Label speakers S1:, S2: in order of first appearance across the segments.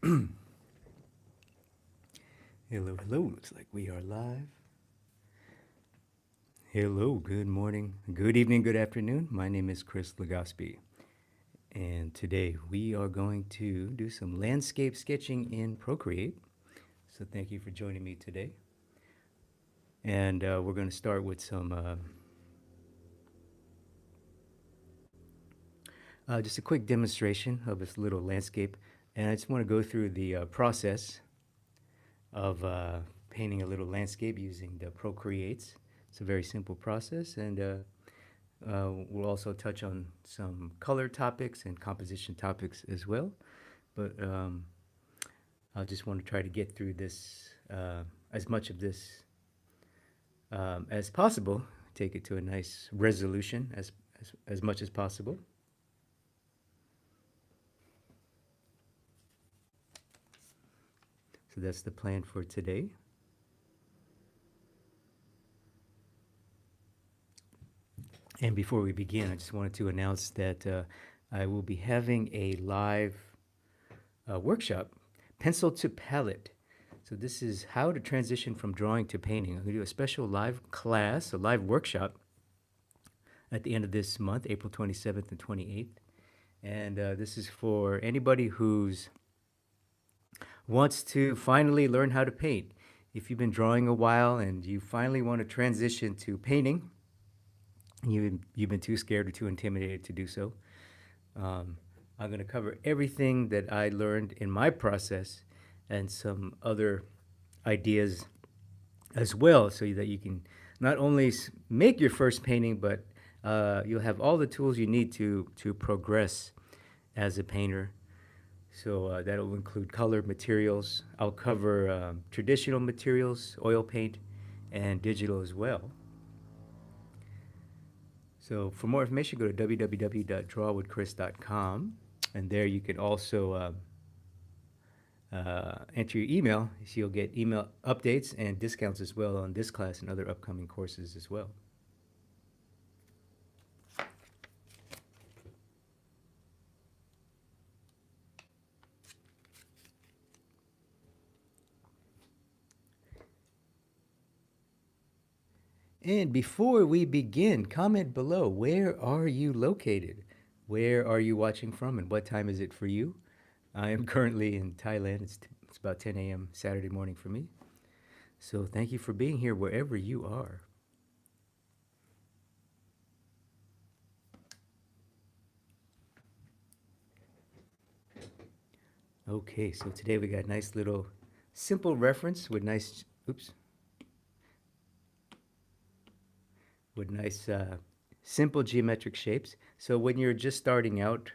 S1: Hello, hello. Looks like we are live. Hello, good morning, good evening, good afternoon. My name is Chris Legaspi, and today we are going to do some landscape sketching in Procreate. So thank you for joining me today. And we're going to start with some just a quick demonstration of this little landscape. And I just want to go through the process of painting a little landscape using the Procreates. It's a very simple process, and we'll also touch on some color topics and composition topics as well. But I just want to try to get through this, as much of this as possible, take it to a nice resolution as much as possible. So that's the plan for today. And before we begin, I just wanted to announce that I will be having a live workshop, Pencil to Palette. So this is how to transition from drawing to painting. I'm going to do a special live class, a live workshop at the end of this month, April 27th and 28th. And this is for anybody who's wants to finally learn how to paint. If you've been drawing a while and you finally want to transition to painting, you've been too scared or too intimidated to do so, I'm going to cover everything that I learned in my process and some other ideas as well, so that you can not only make your first painting, but you'll have all the tools you need to progress as a painter. So that'll include color materials. I'll cover traditional materials, oil paint, and digital as well. So for more information, go to www.drawwithchris.com, and there you can also enter your email, so you'll get email updates and discounts as well on this class and other upcoming courses as well. And before we begin, comment below, where are you located? Where are you watching from, and what time is it for you? I am currently in Thailand. It's about 10 a.m. Saturday morning for me. So thank you for being here wherever you are. Okay, so today we got a nice little simple reference with nice, oops, with nice simple geometric shapes. So when you're just starting out,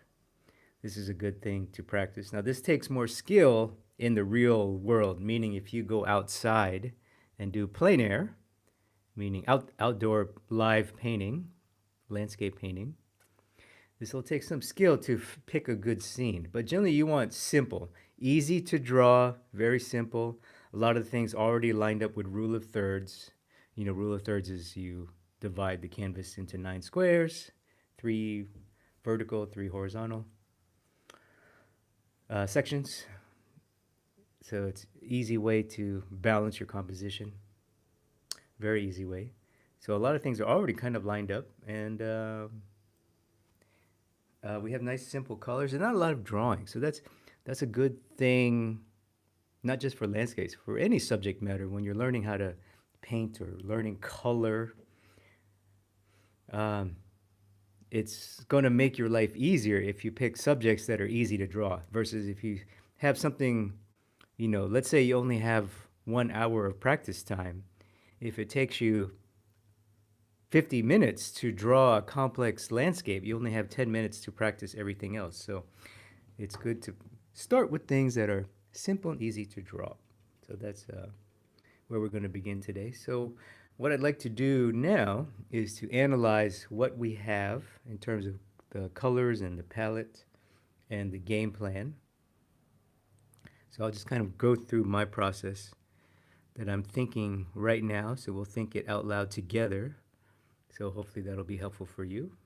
S1: this is a good thing to practice. Now this takes more skill in the real world, meaning if you go outside and do plein air, meaning outdoor live painting, landscape painting, this will take some skill to pick a good scene. But generally you want simple, easy to draw, very simple. A lot of the things already lined up with rule of thirds. You know, rule of thirds is you divide the canvas into 9 squares, 3 vertical, 3 horizontal sections. So it's an easy way to balance your composition. Very easy way. So a lot of things are already kind of lined up, and we have nice simple colors and not a lot of drawing. So that's a good thing, not just for landscapes, for any subject matter. When you're learning how to paint or learning color, it's going to make your life easier if you pick subjects that are easy to draw versus if you have something, you know, let's say you only have 1 hour of practice time. If it takes you 50 minutes to draw a complex landscape, you only have 10 minutes to practice everything else. So it's good to start with things that are simple and easy to draw. So that's where we're going to begin today. So what I'd like to do now is to analyze what we have in terms of the colors and the palette and the game plan. So I'll just kind of go through my process that I'm thinking right now. So we'll think it out loud together. So hopefully that'll be helpful for you.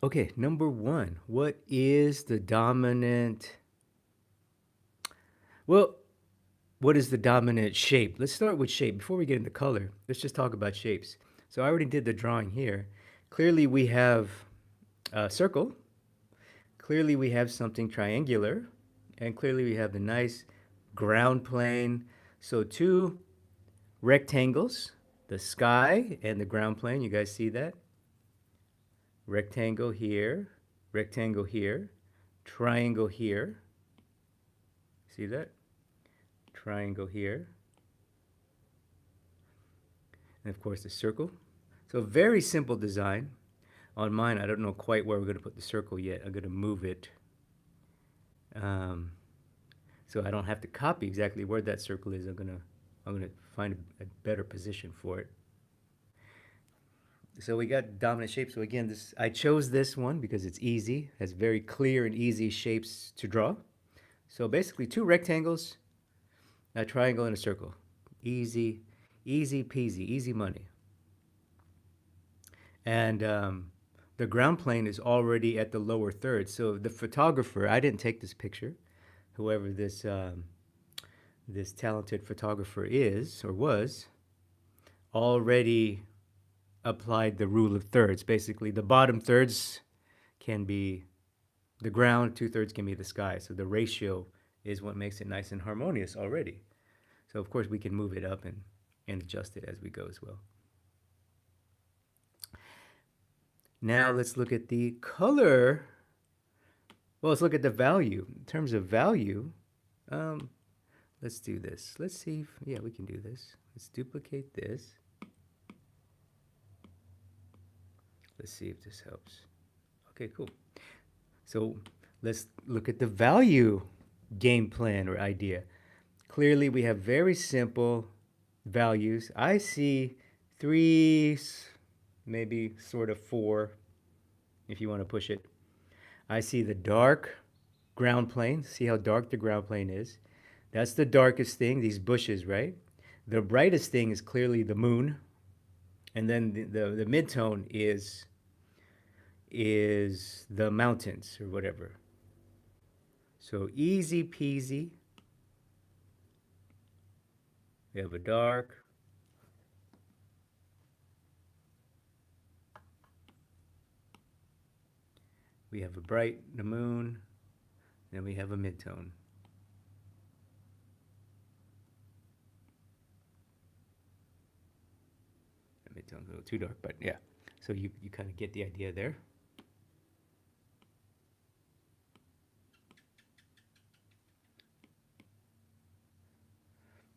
S1: Okay, number one, what is the dominant, well, what is the dominant shape? Let's start with shape. Before we get into color, let's just talk about shapes. So I already did the drawing here. Clearly we have a circle. Clearly we have something triangular. And clearly we have the nice ground plane. So two rectangles, the sky and the ground plane. You guys see that? Rectangle here, triangle here. See that? Triangle here. And of course the circle. So a very simple design. On mine, I don't know quite where we're going to put the circle yet. I'm going to move it so I don't have to copy exactly where that circle is. I'm gonna find a better position for it. So we got dominant shape. So again, this I chose this one because it's easy, has very clear and easy shapes to draw. So basically two rectangles, a triangle, and a circle. Easy, easy peasy, easy money. And the ground plane is already at the lower third. So the photographer, I didn't take this picture, whoever this talented photographer is or was, already applied the rule of thirds. Basically, the bottom thirds can be the ground, 2/3 can be the sky. So the ratio is what makes it nice and harmonious already. So of course we can move it up and adjust it as we go as well. Now let's look at the color. Well, let's look at the value. In terms of value, let's do this. Let's see if, yeah, we can do this. Let's duplicate this. Let's see if this helps. Okay, cool. So let's look at the value game plan or idea. Clearly, we have very simple values. I see 3, maybe sort of 4, if you want to push it. I see the dark ground plane. See how dark the ground plane is. That's the darkest thing, these bushes, right? The brightest thing is clearly the moon. And then the mid-tone is the mountains or whatever. So easy peasy. We have a dark. We have a bright, the moon. Then we have a midtone. The midtone's a little too dark, but yeah. So you kind of get the idea there.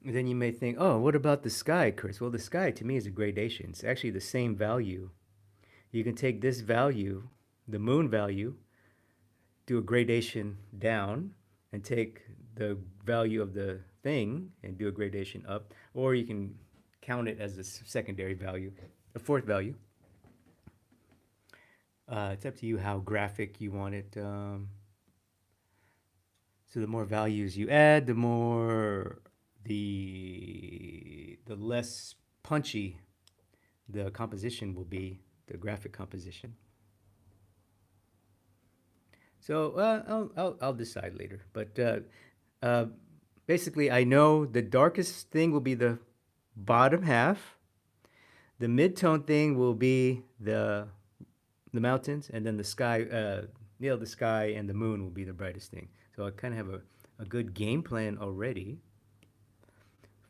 S1: And then you may think, oh, what about the sky, Chris? Well, the sky to me is a gradation. It's actually the same value. You can take this value, the moon value, do a gradation down, and take the value of the thing and do a gradation up. Or you can count it as a secondary value, a fourth value. It's up to you how graphic you want it. So the more values you add, the more the less punchy the composition will be, the graphic composition. So I'll decide later. But basically, I know the darkest thing will be the bottom half. The mid-tone thing will be the mountains, and then the sky. The sky and the moon will be the brightest thing. So I kind of have a good game plan already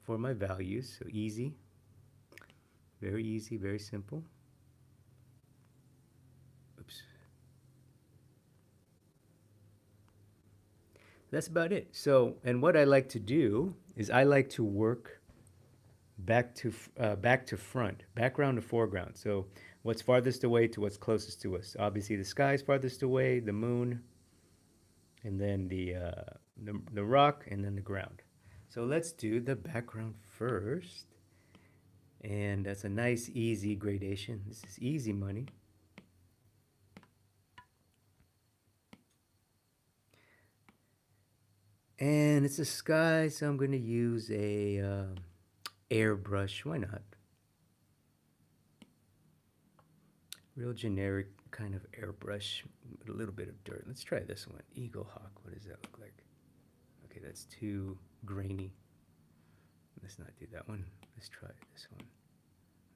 S1: for my values. So easy, very simple. Oops. That's about it. So, and what I like to do is I like to work back to front, background to foreground. So what's farthest away to what's closest to us. Obviously, the sky is farthest away, the moon, and then the rock, and then the ground. So let's do the background first. And that's a nice, easy gradation. This is easy money. And it's a sky, so I'm going to use a airbrush. Why not? Real generic kind of airbrush with a little bit of dirt. Let's try this one. Eagle Hawk. What does that look like? Okay, that's too grainy. Let's not do that one. Let's try this one.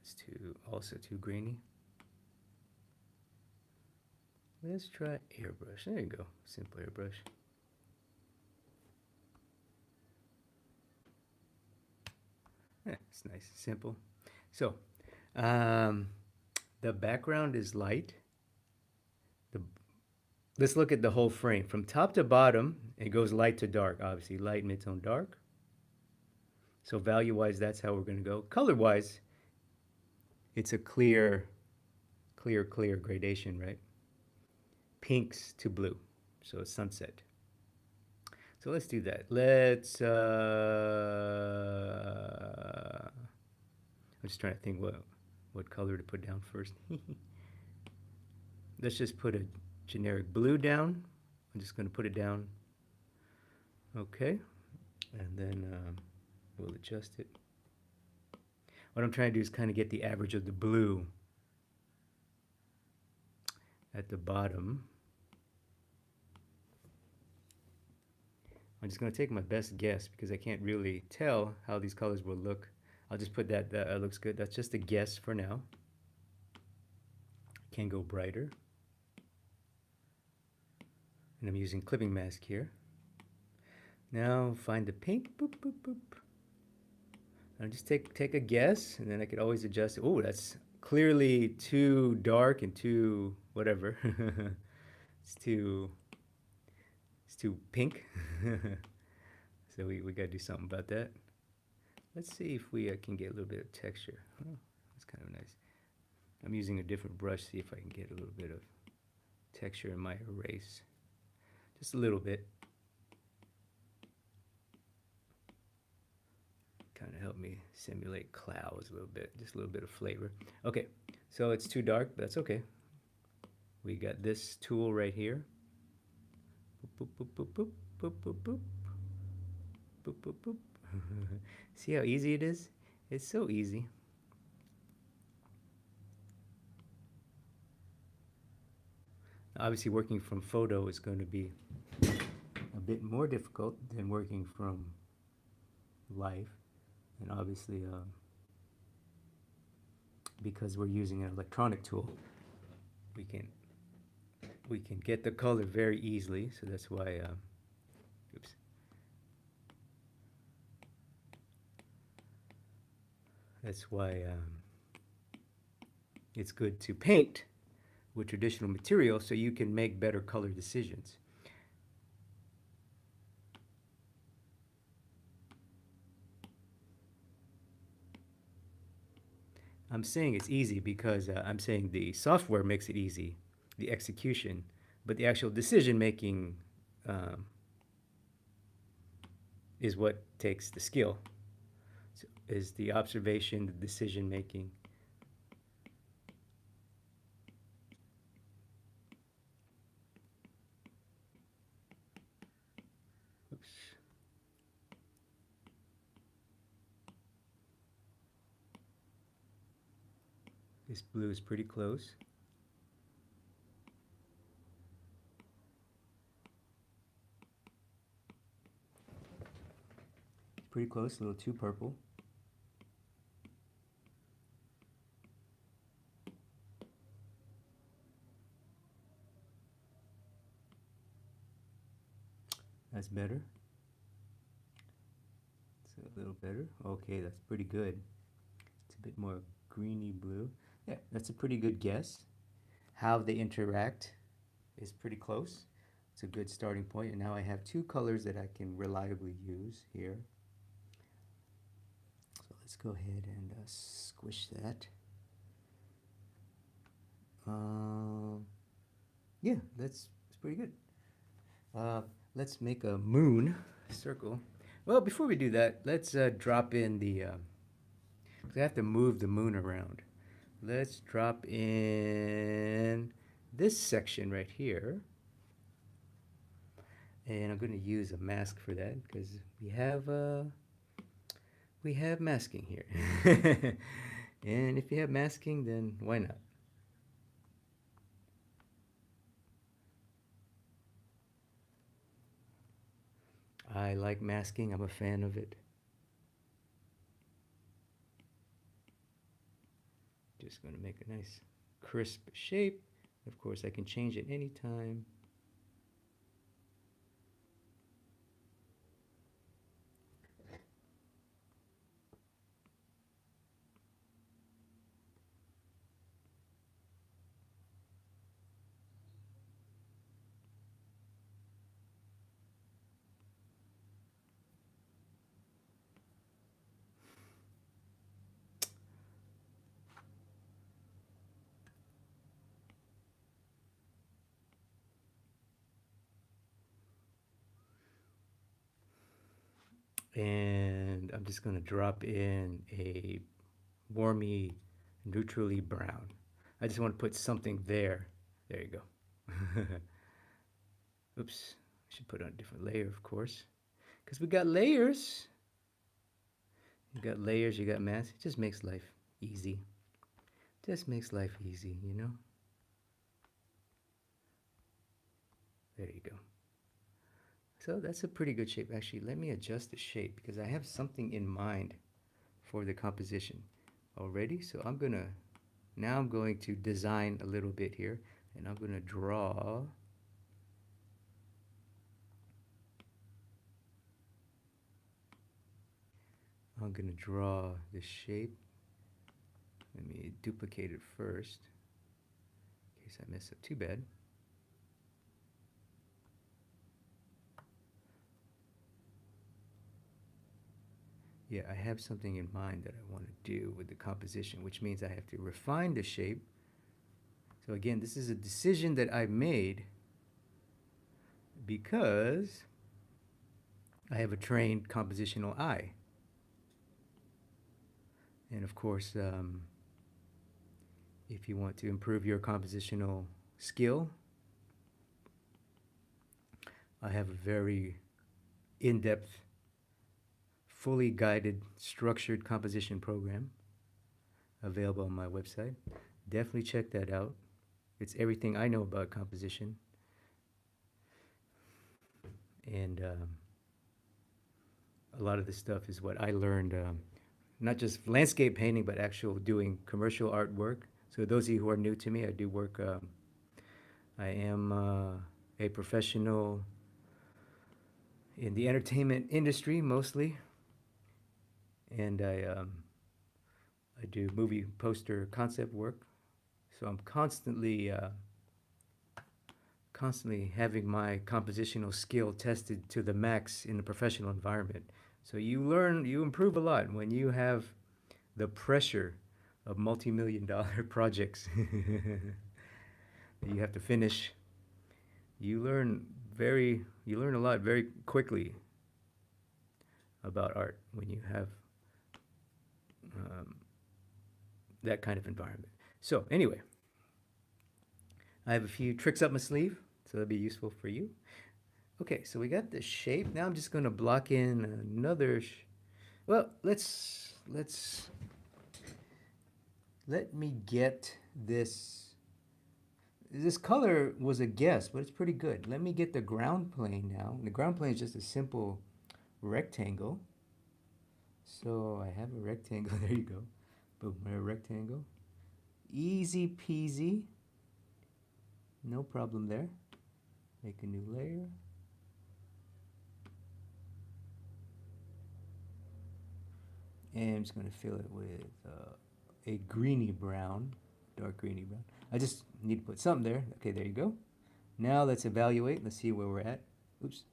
S1: It's also too grainy. Let's try airbrush. There you go. Simple airbrush. Yeah, it's nice, simple. So, the background is light. Let's look at the whole frame. From top to bottom, it goes light to dark, obviously. Light, mid-tone, dark. So value-wise, that's how we're going to go. Color-wise, it's a clear gradation, right? Pinks to blue. So it's sunset. So let's do that. I'm just trying to think what color to put down first. Let's just put a generic blue down. I'm just going to put it down. Okay. And then we'll adjust it. What I'm trying to do is kind of get the average of the blue at the bottom. I'm just going to take my best guess because I can't really tell how these colors will look. I'll just put that looks good. That's just a guess for now. Can go brighter. And I'm using clipping mask here. Now find the pink. Boop, boop, boop. I'll just take a guess, and then I could always adjust it. Oh, that's clearly too dark and too whatever. It's too pink. So we got to do something about that. Let's see if we can get a little bit of texture. Oh, that's kind of nice. I'm using a different brush, see if I can get a little bit of texture in my erase. Just a little bit. Kind of help me simulate clouds a little bit, just a little bit of flavor. Okay, so it's too dark, but that's okay. We got this tool right here. Boop, boop, boop, boop, boop, boop, boop. Boop, boop, boop. See how easy it is? It's so easy. Obviously, working from photo is going to be a bit more difficult than working from live. And obviously, because we're using an electronic tool, we can get the color very easily. So that's why, oops. That's why it's good to paint with traditional material so you can make better color decisions. I'm saying it's easy because I'm saying the software makes it easy, the execution, but the actual decision making is what takes the skill. So is the observation, the decision making. Oops. This blue is pretty close. Pretty close, a little too purple. That's better. It's a little better. Okay, that's pretty good. It's a bit more greeny blue. Yeah, that's a pretty good guess. How they interact is pretty close. It's a good starting point. And now I have two colors that I can reliably use here. So let's go ahead and squish that. Yeah, that's pretty good. Let's make a moon circle. Well, before we do that, let's drop in the, I have to move the moon around. Let's drop in this section right here. And I'm going to use a mask for that because we have masking here. And if you have masking, then why not? I like masking. I'm a fan of it. Just going to make a nice crisp shape. Of course, I can change it anytime. And I'm just going to drop in a warmy, neutrally brown. I just want to put something there. There you go. Oops, I should put on a different layer, of course. Because we got layers. You got layers, you got masks. It just makes life easy. Just makes life easy, you know? There you go. So that's a pretty good shape. Actually, let me adjust the shape because I have something in mind for the composition already. So now I'm going to design a little bit here, and I'm going to draw. I'm going to draw the shape. Let me duplicate it first in case I mess up too bad. Yeah, I have something in mind that I want to do with the composition, which means I have to refine the shape. So again, this is a decision that I made because I have a trained compositional eye. And of course, if you want to improve your compositional skill, I have a very in-depth, fully guided, structured composition program available on my website. Definitely check that out. It's everything I know about composition. And a lot of this stuff is what I learned, not just landscape painting, but actual doing commercial artwork. So those of you who are new to me, I do work, I am a professional in the entertainment industry mostly. And I do movie poster concept work. So I'm constantly having my compositional skill tested to the max in the professional environment. So you improve a lot when you have the pressure of multi-million dollar projects that you have to finish. You learn a lot very quickly about art when you have um, that kind of environment. So anyway, I have a few tricks up my sleeve, so that'll be useful for you. Okay, so we got the shape. Now I'm just going to block in another. Well, let me get this. This color was a guess, but it's pretty good. Let me get the ground plane now. The ground plane is just a simple rectangle. So I have a rectangle. There you go. Boom, a rectangle. Easy peasy. No problem there. Make a new layer. And I'm just going to fill it with a greeny brown, dark greeny brown. I just need to put something there. Okay, there you go. Now let's evaluate. Let's see where we're at. Oops.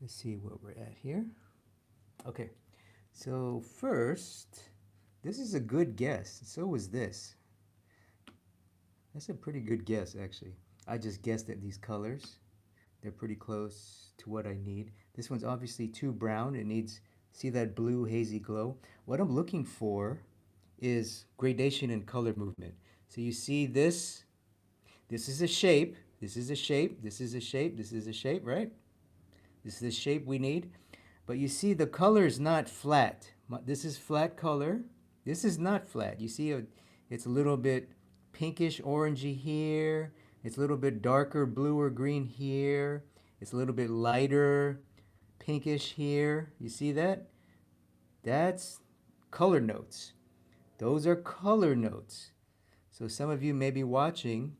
S1: Let's see what we're at here. Okay, so first, this is a good guess. So was this. That's a pretty good guess, actually. I just guessed at these colors. They're pretty close to what I need. This one's obviously too brown. It needs See that blue hazy glow? What I'm looking for is gradation and color movement. So you see this, this is a shape, this is a shape, this is a shape, this is a shape, right? This is the shape we need. But you see the color is not flat. This is flat color. This is not flat. You see it's a little bit pinkish orangey here. It's a little bit darker blue or green here. It's a little bit lighter pinkish here. You see that? That's color notes. Those are color notes. So some of you may be watching,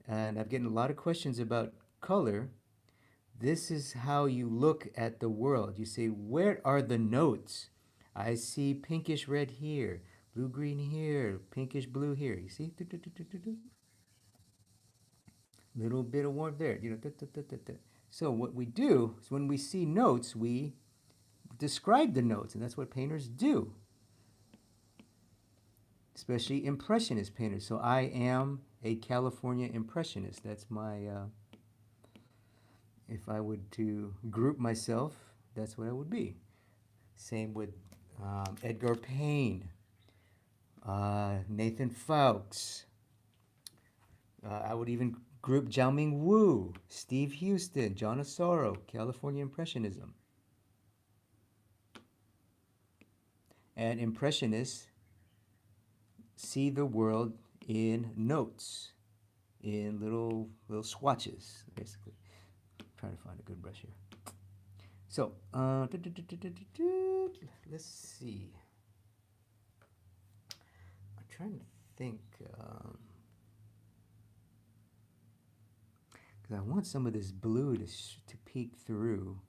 S1: and I'm getting a lot of questions about color. This is how you look at the world. You say, where are the notes? I see pinkish red here, blue green here, pinkish blue here. You see? Little bit of warmth there. So what we do is when we see notes, we describe the notes, and that's what painters do, especially impressionist painters. So I am a California impressionist. That's my, if I would to group myself, that's what I would be. Same with Edgar Payne, Nathan Fowkes. I would even group Jiaming Wu, Steve Houston, John Asaro, California Impressionism. And Impressionists see the world in notes, in little swatches, basically. I'm trying to find a good brush here. So, let's see. I'm trying to think, because I want some of this blue to peek through.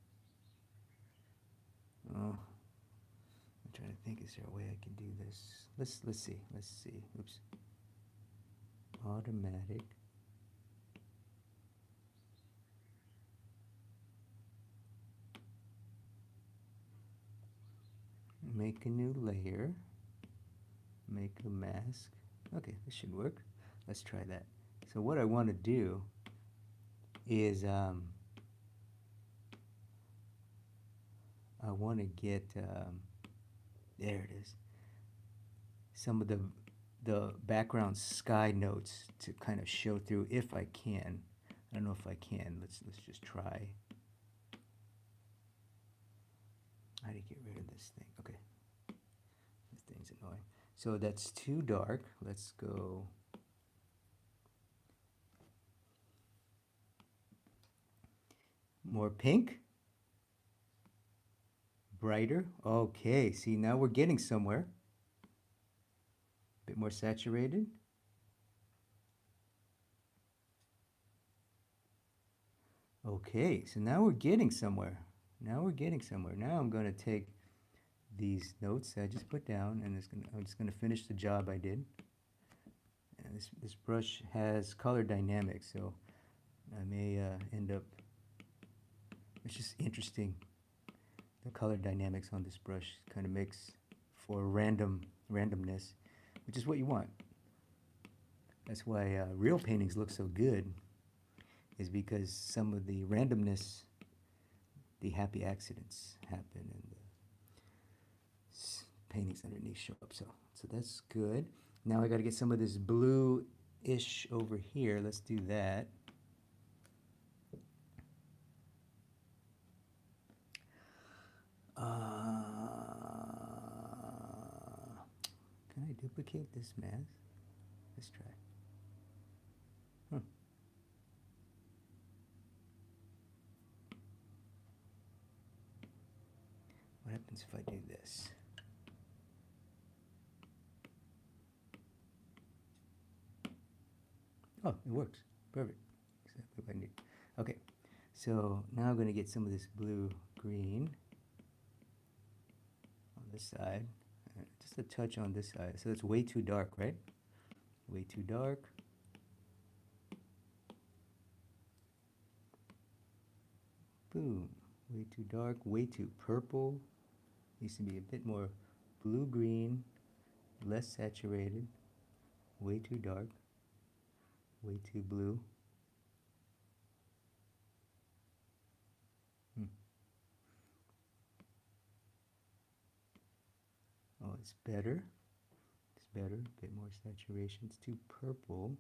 S1: I'm trying to think, is there a way I can do this? Let's see. Oops. Automatic. Make a new layer. Make a mask. Okay, this should work. Let's try that. So what I want to do is I want to get there it is. Some of the background sky notes to kind of show through if I can. I don't know if I can. Let's just try. How do you get rid of this thing? Okay. This thing's annoying. So that's too dark. Let's go. More pink. Brighter. Okay, see, now we're getting somewhere. A bit more saturated. Okay, so now we're getting somewhere. Now I'm going to take these notes that I just put down, and I'm just going to finish the job I did. And this brush has color dynamics, so I may end up. It's just interesting. The color dynamics on this brush kind of makes for randomness, which is what you want. That's why real paintings look so good, is because some of the randomness, the happy accidents happen, and the paintings underneath show up. So that's good. Now I got to get some of this blue-ish over here. Let's do that. Can I duplicate this mask? Let's try. What happens if I do this? Oh, it works. Perfect. Exactly what I need. Okay, so now I'm going to get some of this blue-green on this side. Just a touch on this side. So it's way too dark, right? Way too dark. Boom. Way too dark. Way too purple. Needs to be a bit more blue-green, less saturated. Way too dark. Way too blue. it's better. It's better. A bit more saturation. It's too purple.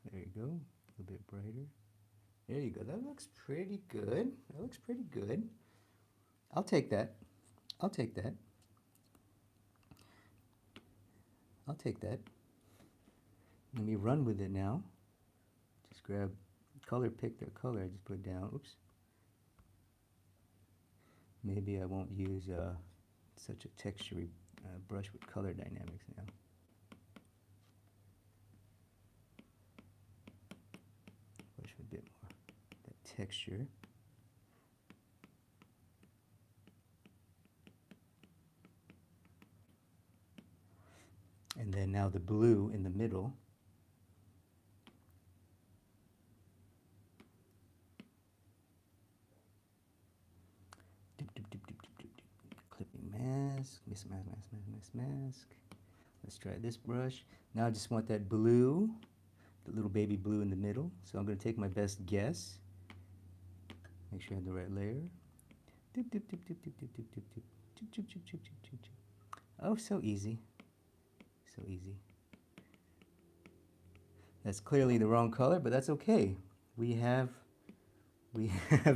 S1: There you go. A little bit brighter. There you go. That looks pretty good. That looks pretty good. I'll take that. I'll take that. I'll take that. Let me run with it now. Just grab color, pick the color I just put down. Oops. Maybe I won't use such a textury brush with color dynamics now. Brush with a bit more that texture. And then now the blue in the middle. Clipping mask, mask. Let's try this brush. Now I just want that blue, the little baby blue in the middle. So I'm going to take my best guess. Make sure I have the right layer. Oh, so easy. So easy. That's clearly the wrong color, but that's okay. We have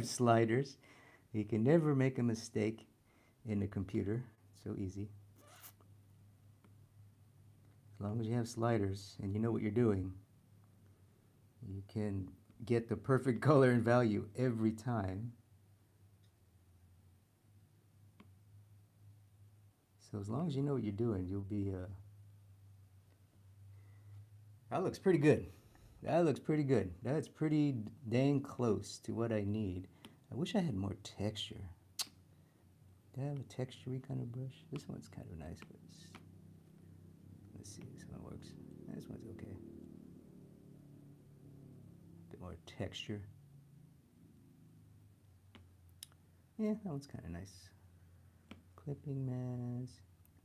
S1: sliders. You can never make a mistake in the computer. It's so easy. As long as you have sliders and you know what you're doing, you can get the perfect color and value every time. So as long as you know what you're doing, you'll be that looks pretty good. That looks pretty good. That's pretty dang close to what I need. I wish I had more texture. Do I have a texture-y kind of brush? This one's kind of nice, but let's see, this one works. This one's okay. A bit more texture. Yeah, that one's kind of nice. Clipping mask.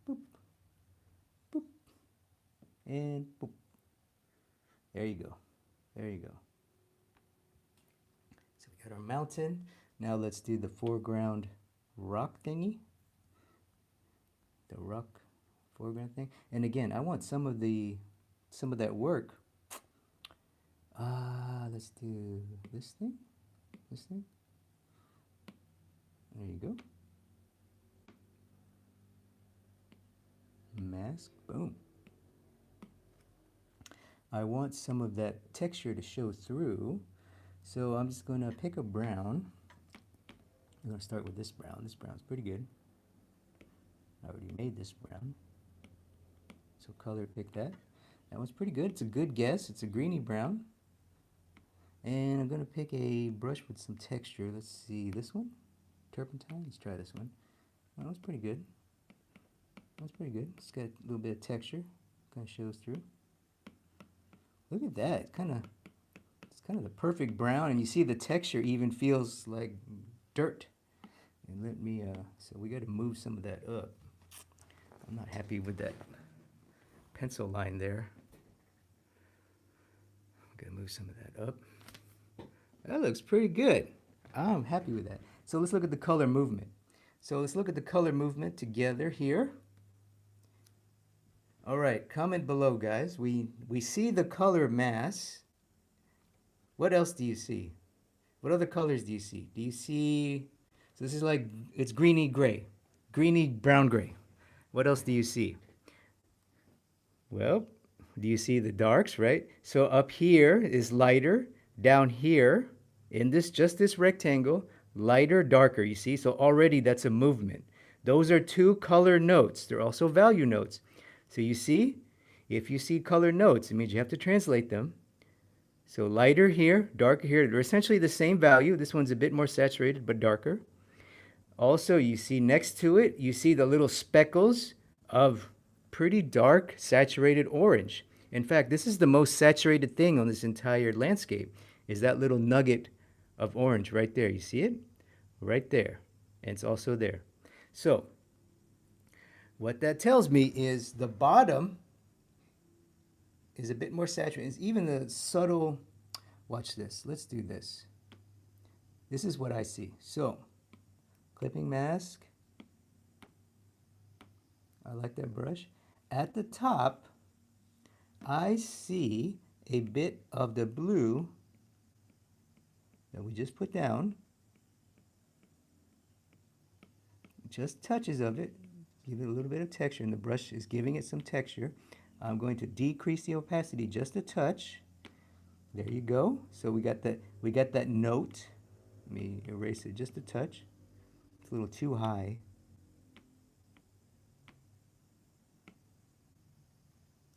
S1: Boop. Boop. And boop. There you go. There you go. So we got our mountain. Now let's do the foreground rock thingy. The rock foreground thing. And again, I want some of that work. Let's do this thing. This thing. There you go. Mask. Boom. I want some of that texture to show through, so I'm just going to pick a brown. I'm going to start with this brown. This brown's pretty good. I already made this brown. So color pick that. That one's pretty good. It's a good guess. It's a greeny brown. And I'm going to pick a brush with some texture. Let's see this one. Turpentine. Let's try this one. That one's pretty good. That's pretty good. It's got a little bit of texture. Kind of shows through. Look at that. It's kind of the perfect brown, and you see the texture even feels like dirt. And let me so we got to move some of that up. I'm not happy with that pencil line there. I'm gonna move some of that up. That looks pretty good. I'm happy with that. So let's look at the color movement. So let's look at the color movement together here. All right, comment below, guys. We see the color mass. What else do you see? What other colors do you see? Do you see, so this is like, it's greeny gray, greeny brown gray. What else do you see? Well, do you see the darks, right? So up here is lighter, down here in just this rectangle, lighter, darker, you see? So already that's a movement. Those are two color notes. They're also value notes. So you see, if you see color notes, it means you have to translate them. So lighter here, darker here, they're essentially the same value. This one's a bit more saturated, but darker. Also, you see next to it, you see the little speckles of pretty dark, saturated orange. In fact, this is the most saturated thing on this entire landscape, is that little nugget of orange right there. You see it? Right there. And it's also there. So, what that tells me is the bottom is a bit more saturated. It's even the subtle, watch this. Let's do this. This is what I see. So, clipping mask. I like that brush. At the top, I see a bit of the blue that we just put down. Just touches of it. Give it a little bit of texture, and the brush is giving it some texture. I'm going to decrease the opacity just a touch. There you go. So we got that note. Let me erase it just a touch. It's a little too high.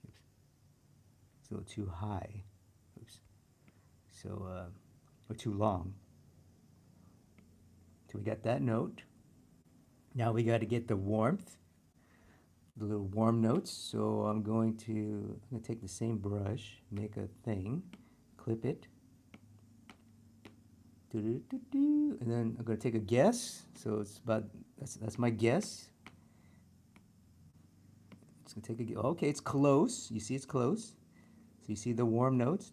S1: Oops. It's a little too high. Oops. So or too long. So we got that note. Now we got to get the warmth, the little warm notes. So I'm going to take the same brush, make a thing, clip it, and then I'm going to take a guess. So it's about that's my guess. It's going to take a okay. It's close. You see, it's close. So you see the warm notes.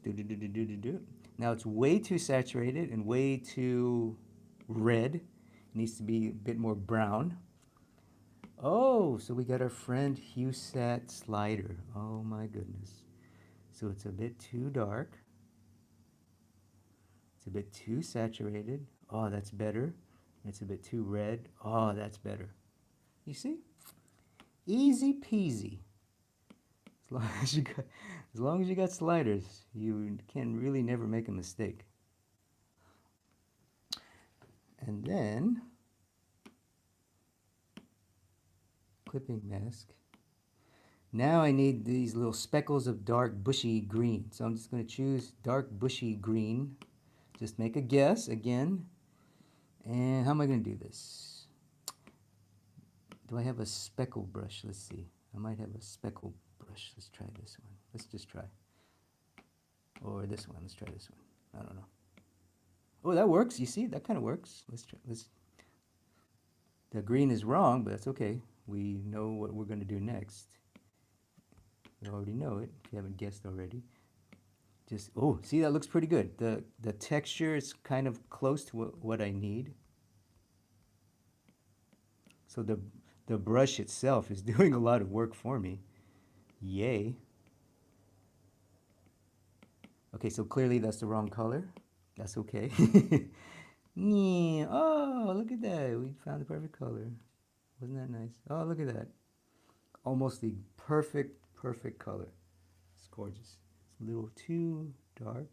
S1: Now it's way too saturated and way too red. It needs to be a bit more brown. Oh, so we got our friend HueSat slider. Oh my goodness. So it's a bit too dark. It's a bit too saturated. Oh, that's better. It's a bit too red. Oh, that's better. You see? Easy peasy. As long as you got sliders, you can really never make a mistake. And then clipping mask. Now I need these little speckles of dark bushy green. So I'm just going to choose dark bushy green. Just make a guess again. And how am I going to do this? Do I have a speckle brush? Let's see. I might have a speckle brush. Let's try this one. Let's just try. Or this one. Let's try this one. I don't know. Oh, that works. You see, that kind of works. Let's try. The green is wrong, but that's okay. We know what we're going to do next. You already know it if you haven't guessed already. Just, oh, see, that looks pretty good. The texture is kind of close to what I need. So the brush itself is doing a lot of work for me. Yay. Okay, so clearly that's the wrong color. That's okay. Yeah. Oh, look at that. We found the perfect color. Wasn't that nice? Oh, look at that. Almost the perfect color. It's gorgeous. It's a little too dark.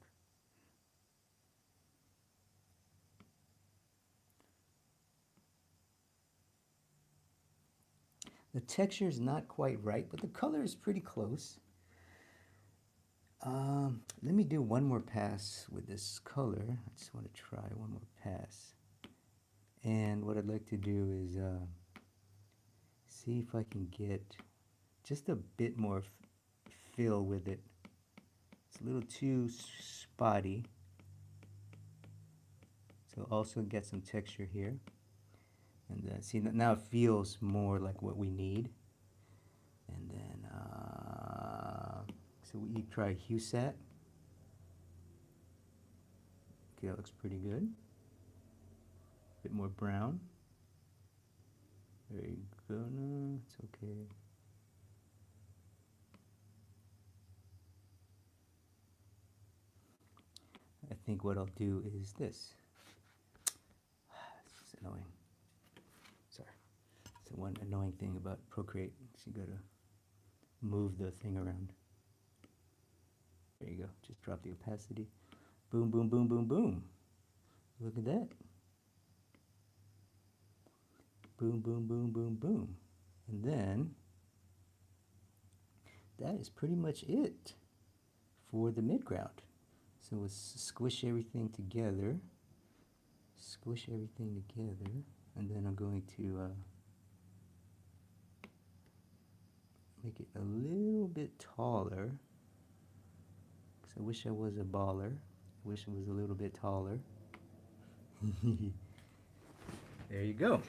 S1: The texture is not quite right, but the color is pretty close. Let me do one more pass with this color. I just want to try one more pass. And what I'd like to do is see if I can get just a bit more fill with it. It's a little too spotty. So also get some texture here. And then see, now it feels more like what we need. And then, so we try HueSat. Okay, that looks pretty good. A bit more brown. There you go. No, it's okay. I think what I'll do is this. It's annoying. Sorry. So one annoying thing about Procreate is you gotta move the thing around. There you go. Just drop the opacity. Boom, boom, boom, boom, boom. Look at that. Boom, boom, boom, boom, boom. And then that is pretty much it for the midground. So let's squish everything together. Squish everything together. And then I'm going to make it a little bit taller. Because I wish I was a baller. I wish it was a little bit taller. There you go.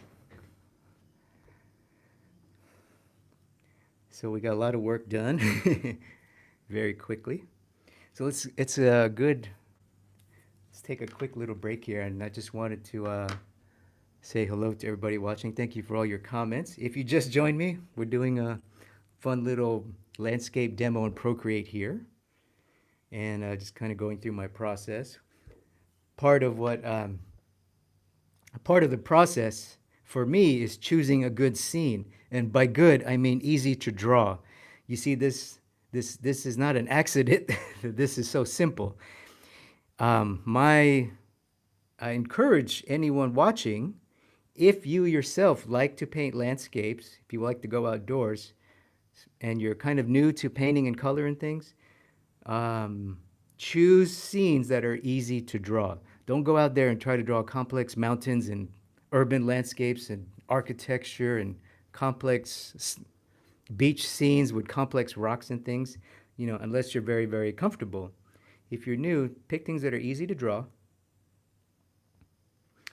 S1: So we got a lot of work done very quickly. So it's a good, let's take a quick little break here, and I just wanted to say hello to everybody watching. Thank you for all your comments. If you just joined me, we're doing a fun little landscape demo in Procreate here, and just kind of going through my process. Part of what part of the process for me is choosing a good scene, and by good I mean easy to draw. You see, this is not an accident. This is so simple. My I encourage anyone watching, if you yourself like to paint landscapes, if you like to go outdoors, and you're kind of new to painting and color and things, um, choose scenes that are easy to draw. Don't go out there and try to draw complex mountains and urban landscapes and architecture and complex beach scenes with complex rocks and things, unless you're very, very comfortable. If you're new, pick things that are easy to draw,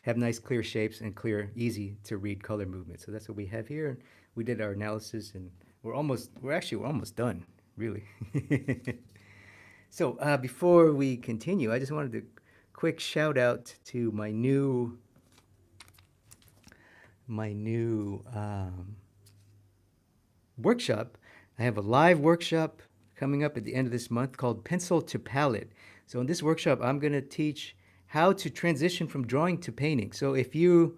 S1: have nice clear shapes and clear, easy to read color movement. So that's what we have here. We did our analysis and we're almost done, really. So before we continue, I just wanted to quick shout out to my new workshop. I have a live workshop coming up at the end of this month called Pencil to Palette. So in this workshop, I'm going to teach how to transition from drawing to painting. So if you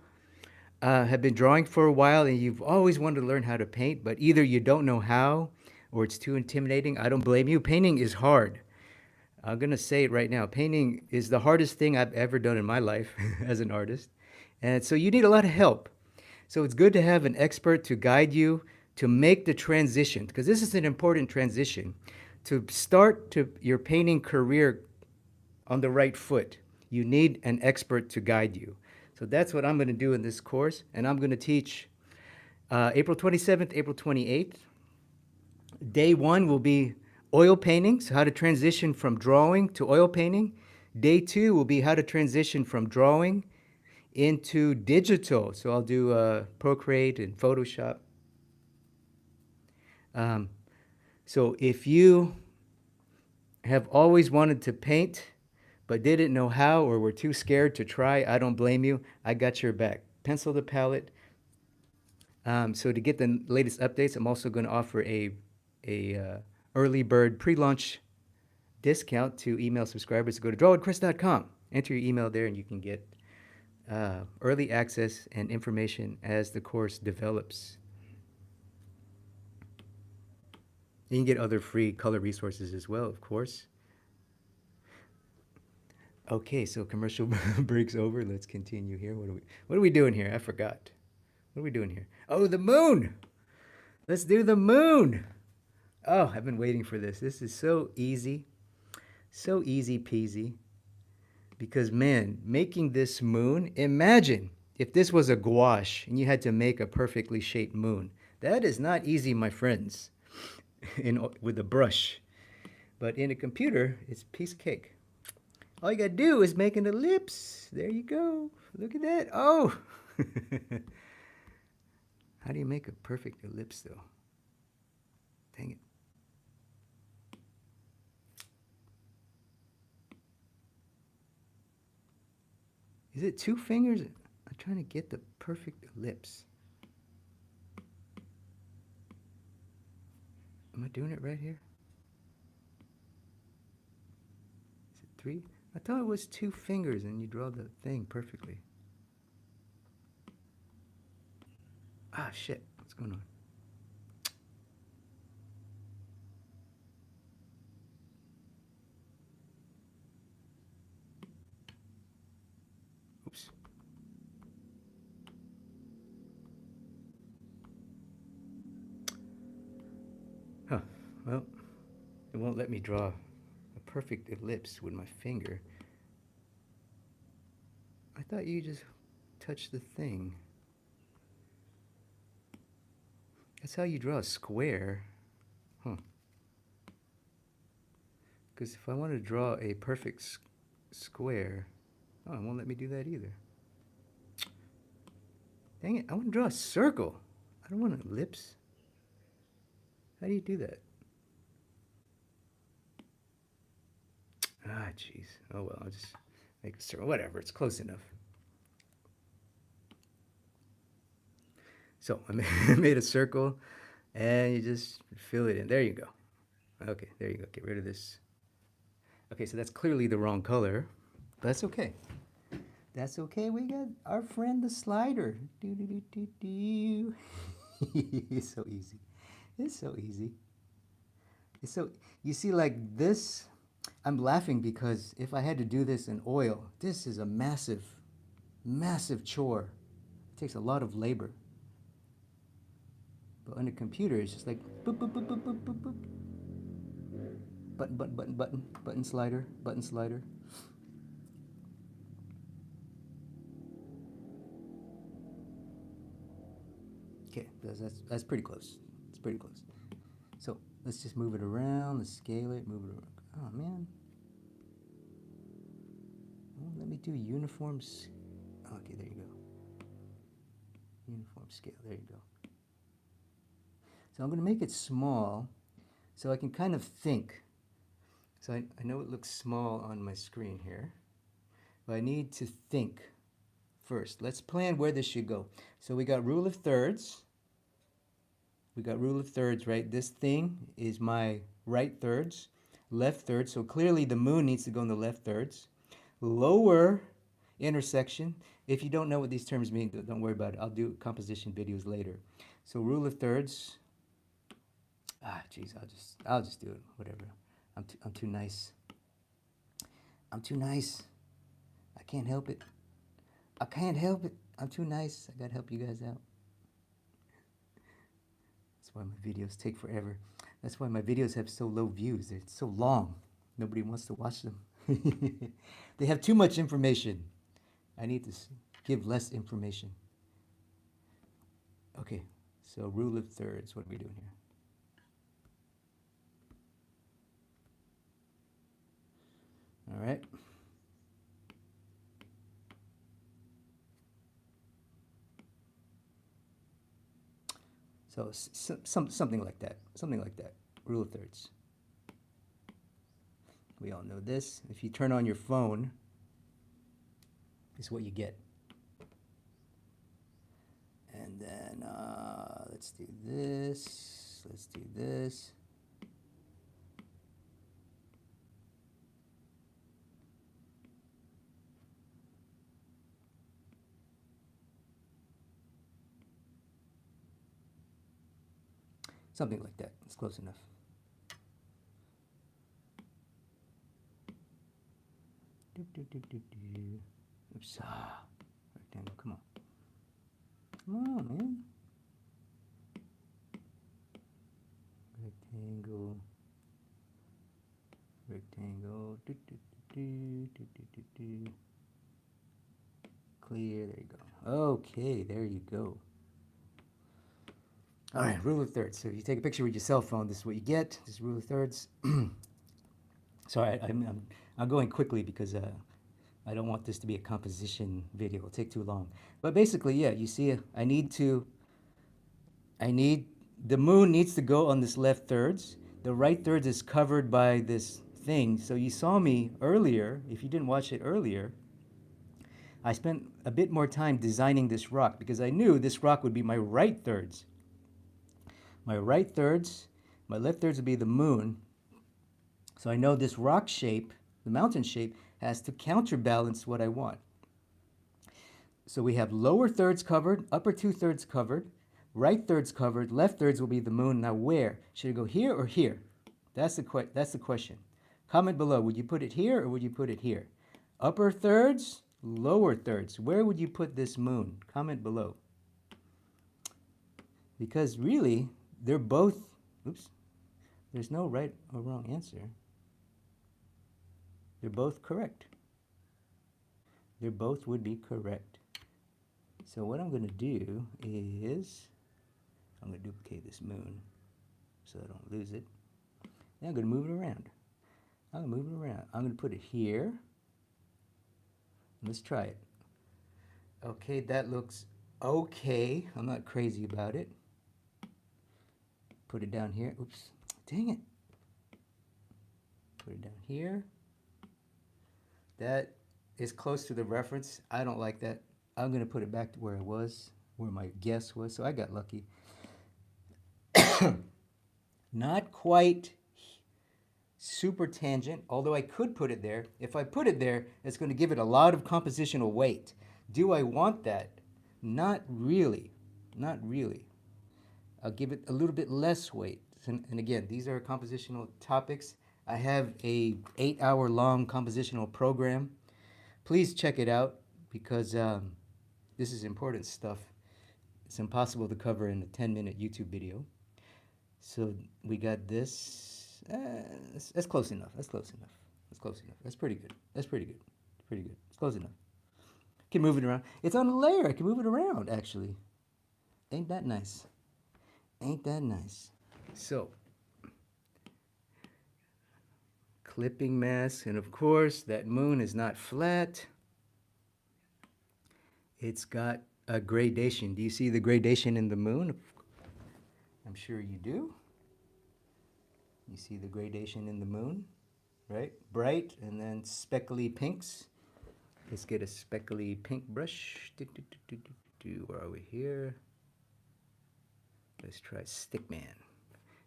S1: have been drawing for a while and you've always wanted to learn how to paint, but either you don't know how or it's too intimidating, I don't blame you. Painting is hard. I'm going to say it right now. Painting is the hardest thing I've ever done in my life as an artist. And so you need a lot of help. So it's good to have an expert to guide you to make the transition, because this is an important transition. To start to your painting career on the right foot, you need an expert to guide you. So that's what I'm going to do in this course, and I'm going to teach April 27th, April 28th. Day one will be oil painting, so how to transition from drawing to oil painting. Day two will be how to transition from drawing into digital. So I'll do Procreate and Photoshop. So if you have always wanted to paint but didn't know how or were too scared to try, I don't blame you. I got your back. Pencil to palette. So to get the latest updates, I'm also going to offer a early bird pre-launch discount to email subscribers. Go to drawwithchris.com. Enter your email there and you can get early access and information as the course develops. You can get other free color resources as well, of course. Okay, so commercial break's over. Let's continue here. What are we doing here? I forgot. What are we doing here? Oh, the moon. Let's do the moon. Oh, I've been waiting for this. This is so easy. So easy peasy. Because man, making this moon, imagine if this was a gouache and you had to make a perfectly shaped moon. That is not easy, my friends, with a brush. But in a computer, it's piece of cake. All you gotta do is make an ellipse. There you go. Look at that. Oh! How do you make a perfect ellipse, though? Dang it. Is it two fingers? I'm trying to get the perfect ellipse. Am I doing it right here? Is it three? I thought it was two fingers and you draw the thing perfectly. Ah, shit. What's going on? Oops. Huh. Well, it won't let me draw a perfect ellipse with my finger. I thought you just touched the thing. That's how you draw a square. Huh. Because if I want to draw a perfect square, oh, it won't let me do that either. Dang it, I want to draw a circle. I don't want an ellipse. How do you do that? Ah, jeez. Oh, well, I'll just make a circle. Whatever, it's close enough. So I made a circle, and you just fill it in. There you go. Okay, there you go. Get rid of this. Okay, so that's clearly the wrong color, but that's okay. That's okay. We got our friend the slider. Do do do do do. It's so easy. It's so easy. It's so you see like this. I'm laughing because if I had to do this in oil, this is a massive, massive chore. It takes a lot of labor. But on a computer, it's just like boop boop boop boop boop boop boop. Button button button button button slider button slider. Okay, that's pretty close. It's pretty close. So let's just move it around. Let's scale it. Move it around. Oh man. Oh, let me do uniforms. Okay, there you go. Uniform scale. There you go. So I'm going to make it small so I can kind of think. So I know it looks small on my screen here, but I need to think first. Let's plan where this should go. So we got rule of thirds. We got rule of thirds, right? This thing is my right thirds, left thirds. So clearly the moon needs to go in the left thirds. Lower intersection. If you don't know what these terms mean, don't worry about it. I'll do composition videos later. So rule of thirds. Geez, I'll just do it. Whatever. I'm too nice. I'm too nice. I can't help it. I can't help it. I'm too nice. I gotta help you guys out. That's why my videos take forever. That's why my videos have so low views. They're so long. Nobody wants to watch them. They have too much information. I need to give less information. Okay, so rule of thirds. What are we doing here? All right. So something like that. Something like that. Rule of thirds. We all know this. If you turn on your phone, this is what you get. And then let's do this. Let's do this. Something like that. It's close enough. Oops. Rectangle. Come on. Come on, man. Rectangle. Rectangle. Clear. There you go. Okay, there you go. All right, rule of thirds. So if you take a picture with your cell phone, this is what you get. This is rule of thirds. Sorry, I'm going quickly because I don't want this to be a composition video. It'll take too long. But basically, yeah, you see, the moon needs to go on this left thirds. The right thirds is covered by this thing. So you saw me earlier, if you didn't watch it earlier, I spent a bit more time designing this rock because I knew this rock would be my right thirds. My right thirds, my left thirds would be the moon. So I know this rock shape, the mountain shape, has to counterbalance what I want. So we have lower thirds covered, upper two thirds covered, right thirds covered, left thirds will be the moon. Now where? Should it go here or here? That's the question. Comment below, would you put it here or would you put it here? Upper thirds, lower thirds. Where would you put this moon? Comment below. Because really, they're both, oops, there's no right or wrong answer. They're both correct. They both would be correct. So what I'm going to do is, I'm going to duplicate this moon so I don't lose it. Then I'm going to move it around. I'm going to move it around. I'm going to put it here. Let's try it. Okay, that looks okay. I'm not crazy about it. Put it down here. Oops, dang it. Put it down here. That is close to the reference. I don't like that. I'm going to put it back to where it was where my guess was, so I got lucky. Not quite super tangent, although I could put it there. If I put it there, it's going to give it a lot of compositional weight. Do I want that? Not really. Not really. I'll give it a little bit less weight. And again, these are compositional topics. I have a 8-hour long compositional program. Please check it out because this is important stuff. It's impossible to cover in a 10-minute YouTube video. So we got this. That's close enough. That's close enough. That's close enough. That's pretty good. That's pretty good. Pretty good. It's close enough. Can move it around. It's on a layer. I can move it around, actually. Ain't that nice? Ain't that nice? So, clipping mask. And of course, that moon is not flat. It's got a gradation. Do you see the gradation in the moon? I'm sure you do. You see the gradation in the moon, right? Bright and then speckly pinks. Let's get a speckly pink brush. Where are we here? Let's try Stickman.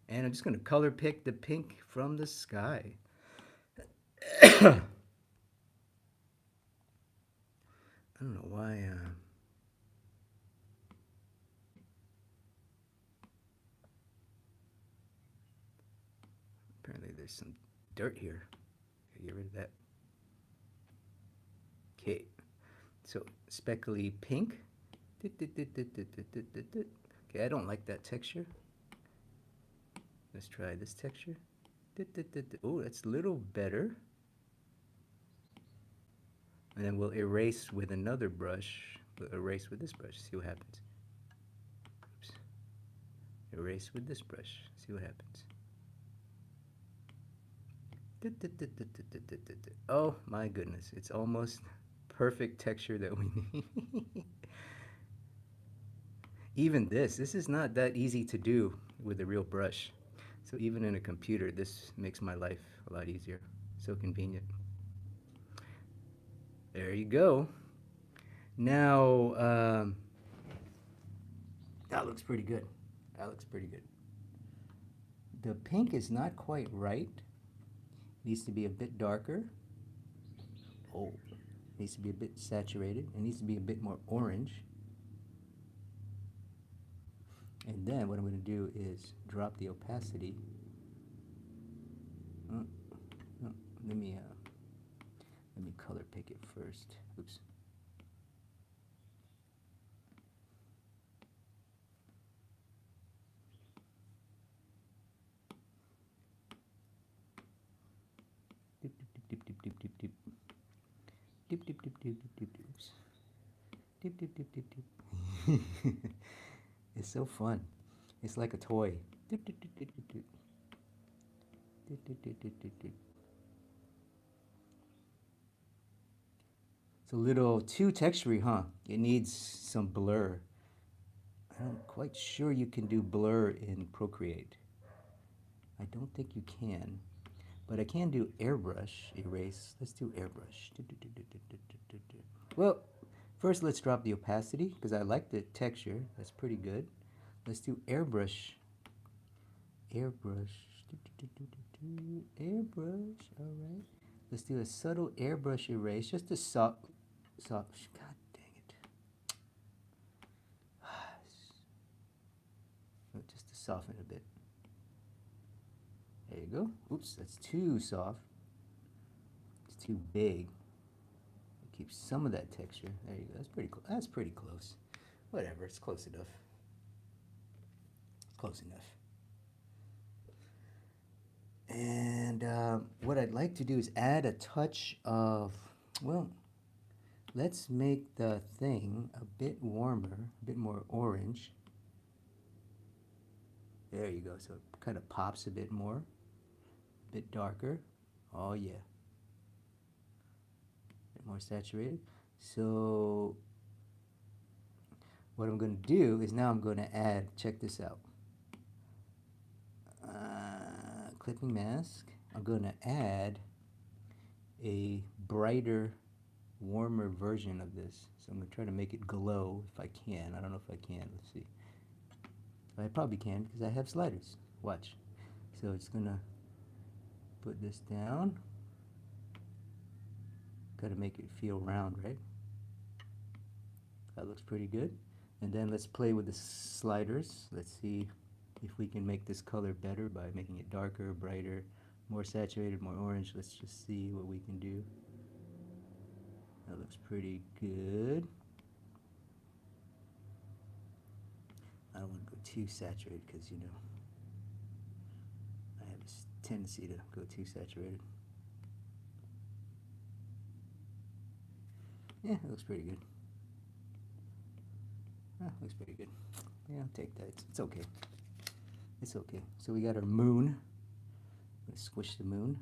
S1: And I'm just going to color pick the pink from the sky. I don't know why. Apparently there's some dirt here. Gotta get rid of that. Okay, so speckly pink. Okay, I don't like that texture. Let's try this texture. Oh, that's a little better. And then we'll erase with another brush. We'll erase with this brush, see what happens. Oops. Erase with this brush, see what happens. Oh my goodness, it's almost perfect texture that we need. Even this is not that easy to do with a real brush. So even in a computer, this makes my life a lot easier. So convenient. There you go. Now, that looks pretty good. That looks pretty good. The pink is not quite right. It needs to be a bit darker. Oh, it needs to be a bit saturated. It needs to be a bit more orange. And then what I'm going to do is drop the opacity. No, let me color pick it first. Oops. Dip dip dip dip dip dip dip dip dip dip dip dip dip. Oops. Dip dip dip dip dip. It's so fun. It's like a toy. Dip dip dip dip dip dip. Dip dip dip dip dip dip. It's a little too textury, huh? It needs some blur. I'm not quite sure you can do blur in Procreate. I don't think you can, but I can do airbrush erase. Let's do airbrush. Well, first let's drop the opacity because I like the texture. That's pretty good. Let's do airbrush. Airbrush. Airbrush. All right. Let's do a subtle airbrush erase. Just a soft. God dang it. Just to soften a bit. There you go. Oops, that's too soft. It's too big. It keeps some of that texture. There you go. That's pretty close. That's pretty close. Whatever. It's close enough. Close enough. And what I'd like to do is add a touch of, well, let's make the thing a bit warmer, a bit more orange. There you go. So it kind of pops a bit more, a bit darker. Oh yeah. A bit more saturated. So what I'm going to do is now I'm going to add, check this out. Clipping mask. I'm going to add a brighter warmer version of this. So I'm going to try to make it glow if I can. I don't know if I can. Let's see. I probably can because I have sliders. Watch. So it's going to put this down. Got to make it feel round, right? That looks pretty good. And then let's play with the sliders. Let's see if we can make this color better by making it darker, brighter, more saturated, more orange. Let's just see what we can do. That looks pretty good. I don't want to go too saturated because, you know, I have this tendency to go too saturated. Yeah, it looks pretty good. Looks pretty good. Yeah, I'll take that. It's okay. It's okay. So we got our moon. Let's squish the moon.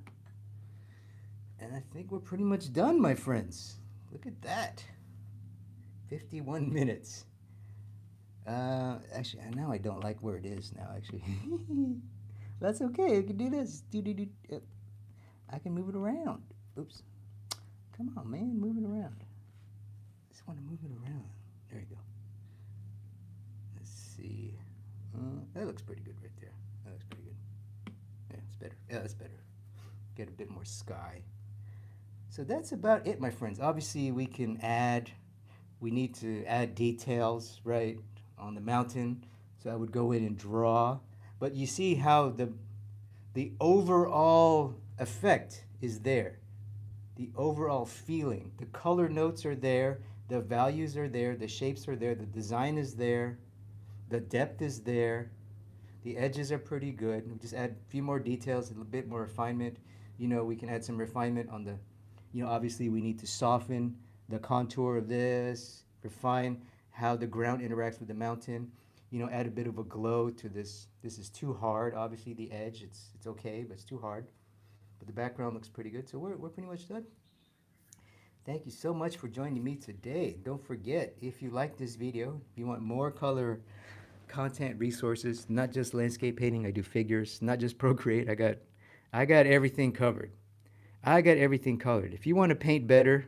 S1: And I think we're pretty much done, my friends. Look at that. 51 minutes. Actually, now I don't like where it is now, actually. That's okay. I can do this. I can move it around. Oops. Come on, man. Move it around. I just want to move it around. There you go. Let's see. That looks pretty good right there. That looks pretty good. Yeah, it's better. Yeah, that's better. Get a bit more sky. So that's about it, my friends. Obviously, we need to add details, right, on the mountain. So I would go in and draw. But you see how the overall effect is there. The overall feeling. The color notes are there. The values are there. The shapes are there. The design is there. The depth is there. The edges are pretty good. We just add a few more details, a little bit more refinement. You know, we can add some refinement on the, you know, obviously we need to soften the contour of this, refine how the ground interacts with the mountain, you know, add a bit of a glow to this. This is too hard, obviously the edge, it's okay, but it's too hard. But the background looks pretty good, so we're pretty much done. Thank you so much for joining me today. Don't forget, if you like this video, if you want more color content resources, not just landscape painting, I do figures, not just Procreate, I got everything covered. I got everything covered. If you want to paint better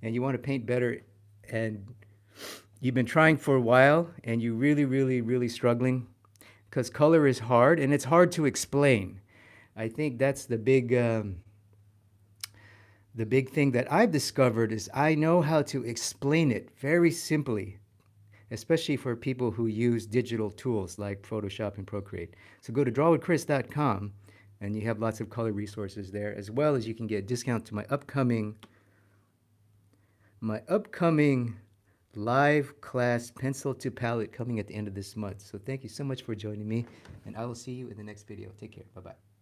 S1: and you've been trying for a while and you really struggling because color is hard and it's hard to explain. I think that's the big thing that I've discovered is I know how to explain it very simply, especially for people who use digital tools like Photoshop and Procreate. So go to drawwithchris.com and you have lots of color resources there, as well as you can get a discount to my upcoming live class pencil to palette coming at the end of this month. So thank you so much for joining me, and I will see you in the next video. Take care. Bye-bye.